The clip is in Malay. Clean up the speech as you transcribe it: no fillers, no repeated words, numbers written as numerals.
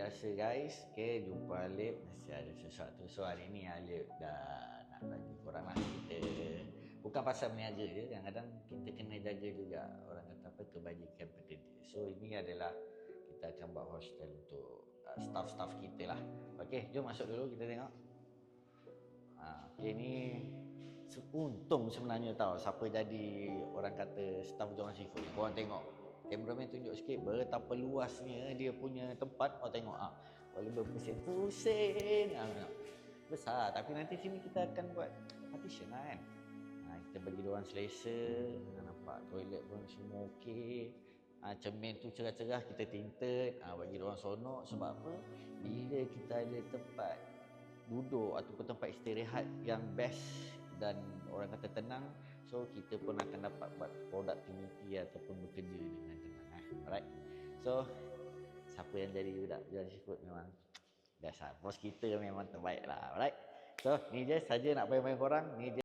biasa guys. Okay, jumpa Alip. Mesti ada sesuatu. So hari ni Alip dah nak bagi korang lah. Kita bukan pasal meniaga je, kadang-kadang kita kena jaga juga orang kata apa, kebajikan pekerja. So ini adalah kita akan buat hostel untuk staff-staff kita lah. Okay, jom masuk dulu kita tengok. Okay, ni untung sebenarnya tahu siapa jadi orang kata staff Johan Seafood. Korang tengok, kameraman tunjuk sikit betapa luasnya dia punya tempat. Korang tengok boleh berpusing-pusing, besar. Tapi nanti sini kita akan buat partition lah kan. Kita bagi diorang selesa, nampak toilet pun semua okey. Cermin tu cerah-cerah, kita tinted, bagi diorang sonok. Sebab apa? Bila kita ada tempat duduk ataupun tempat istirahat yang best dan orang kata tenang, so kita pun akan dapat buat productivity ataupun bekerja dengan tenang. Alright. So siapa yang jadi budak Johan Seafood memang biasa. Bos kita memang terbaik lah. Alright. So ni je saja nak bagi korang. Ni je